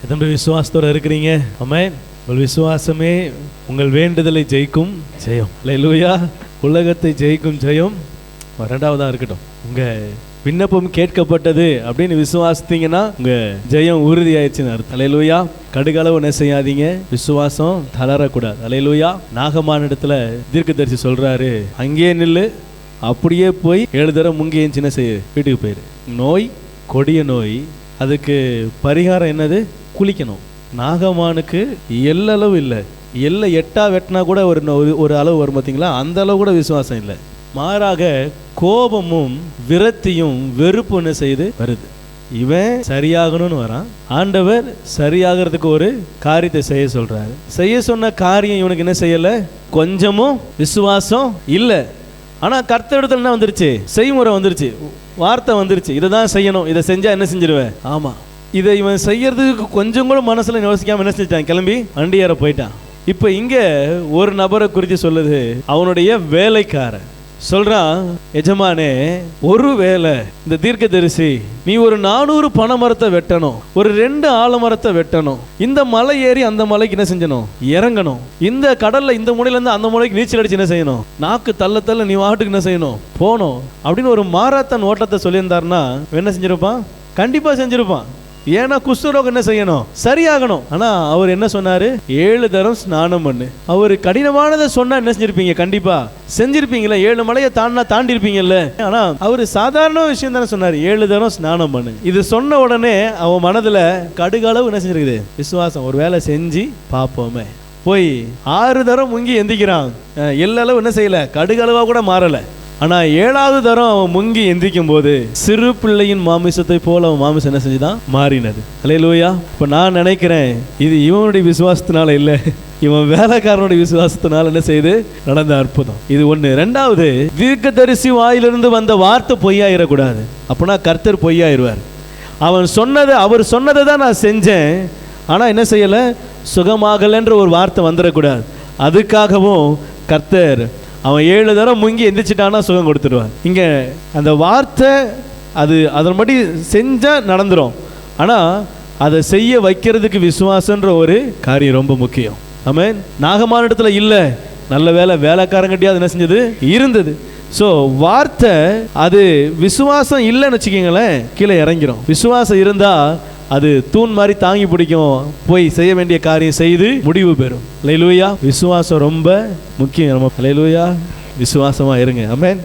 எத்தனை விசுவாசத்தோட இருக்கிறீங்க? ஆமென். உங்கள் விசுவாசமே உங்கள் வேண்டுதலை ஜெயிக்கும் ஜெயம். அல்லேலூயா. உலகத்தை ஜெயிக்கும் ஜெயம் இரண்டாவதா இருக்கட்டும். உங்க விண்ணப்பம் கேட்கப்பட்டது அப்படின்னு விசுவாசித்தீங்கன்னா உங்க ஜெயம் உறுதியாயிடுச்சுன்னு அர்த்தம். அல்லேலூயா. கடுகளவு என்ன செய்யாதீங்க, விசுவாசம் தளரக்கூடாது. அல்லேலூயா. நாகமான இடத்துல தீர்க்கதரிசி சொல்றாரு, அங்கேயே நில்லு, அப்படியே போய் 7 தடவை முங்கி சின்ன செய்ய வீட்டுக்கு போயிரு. நோய், கொடிய நோய், அதுக்கு பரிகாரம் என்னது? குளிக்கணும். நாகமானுக்கு எல்லளவு இல்லை, எல்லை 8 வெட்டினா கூட ஒரு அளவு வரும் பார்த்தீங்களா, அந்த அளவு கூட விசுவாசம் இல்லை. மாறாக கோபமும் விரக்தியும் வெறுப்பு என்ன செய்து வருது. இவன் சரியாகணும்னு வரான், ஆண்டவர் சரியாகிறதுக்கு ஒரு காரியத்தை செய்ய சொல்றாரு. செய்ய சொன்ன காரியம் இவனுக்கு என்ன செய்யல, கொஞ்சமும் விசுவாசம் இல்லை. ஆனா கர்த்தரிடத்துல என்ன வந்துருச்சு? செய்முறை வந்துருச்சு, வார்த்தை வந்துருச்சு, இதை தான் செய்யணும், இதை செஞ்சா என்ன செஞ்சிருவேன். ஆமா, இதை இவன் செய்யறதுக்கு கொஞ்சம் கூட மனசுல யோசிக்காம என்ன செஞ்சான், கிளம்பி வண்டி ஏற போயிட்டான். இப்ப இங்க ஒரு நபரை குறித்து சொல்லுது, அவனுடைய வேலைக்காரன் சொல்றான், எஜமானே, ஒரு வேலை இந்த தீர்க்கதரிசி நீ ஒரு 400 பனை மரத்தை வெட்டணும், ஒரு 2 ஆலமரத்தை வெட்டணும், இந்த மலை ஏறி அந்த மலைக்கு என்ன செஞ்சணும், இறங்கணும், இந்த கடல்ல இந்த மூலையில இருந்து அந்த மூலைக்கு நீச்சல் அடிச்சு என்ன செய்யணும், நாக்கு தள்ள தள்ள நீ வாட்டுக்கு என்ன செய்யணும், போகணும் அப்படின்னு ஒரு மாராத்தான் ஓட்டத்தை சொல்லியிருந்தாருன்னா என்ன செஞ்சிருப்பான்? கண்டிப்பா செஞ்சிருப்பான். ஏன்னா குஷ்டரோகம் என்ன செய்யணும், சரியாகணும். ஆனா அவர் என்ன சொன்னாரு? 7 தரம் ஸ்நானம் பண்ணு. அவர் கடினமானதை சொன்னா என்ன செஞ்சிருப்பீங்க? கண்டிப்பா செஞ்சிருப்பீங்களா? 7 மலையை தாண்டி இருப்பீங்கல்ல. ஆனா அவர் சாதாரண விஷயம் தானே சொன்னாரு, 7 தரம் ஸ்நானம் பண்ணு. இது சொன்ன உடனே அவன் மனதுல கடுகளவு என்ன செஞ்சிருக்குது, விசுவாசம். ஒரு வேலை செஞ்சு பார்ப்போமே. போய் 6 தரம் முங்கி எந்திக்கிறான். எல்லளவு என்ன செய்யல, கடுகளவா கூட மாறல. ஆனா 7வது தரம் அவன் முங்கி எந்திரிக்கும் போது சிறு பிள்ளையின் மாமிசத்தை போல அவன் மாமிசம் என்ன செஞ்சுதான், மாறினது. அல்லேலூயா. இப்ப நான் நினைக்கிறேன், இது இவனுடைய விசுவாசத்தினால இல்ல, இவன் வேலைக்காரனுடைய விசுவாசத்தினால என்ன செய்து நடந்த அற்புதம். இது ஒண்ணு. 2வது, தீர்க்கதரிசி வாயிலிருந்து வந்த வார்த்தை பொய்யாயிடக்கூடாது. அப்பனா கர்த்தர் பொய்யாயிருவார். அவர் சொன்னதை தான் நான் செஞ்சேன், ஆனா என்ன செய்யல, சுகமாகலன்ற ஒரு வார்த்தை வந்துடக்கூடாது. அதுக்காகவும் கர்த்தர் அவன் 7 தரம் முங்கி எந்திரிச்சிட்டான்னா சுகம் கொடுத்துடுவான். இங்க அந்த வார்த்தை அது அதன்படி செஞ்சா நடந்துரும். ஆனா அதை செய்ய வைக்கிறதுக்கு விசுவாசன்ற ஒரு காரியம் ரொம்ப முக்கியம். ஆமென். நாகமான இடத்துல இல்ல, நல்ல வேலைக்காரங்கிட்டே என்ன செஞ்சது இருந்தது. ஸோ வார்த்தை அது விசுவாசம் இல்லைன்னு வச்சுக்கோங்களேன், கீழே இறங்கிரும். விசுவாசம் இருந்தா அது தூண் மாதிரி தாங்கி பிடிக்கும், போய் செய்ய வேண்டிய காரியம் செய்து முடிவு பெறும். அல்லேலூயா. விசுவாசம் ரொம்ப முக்கியம். அல்லேலூயா. விசுவாசமா இருங்க. ஆமென்.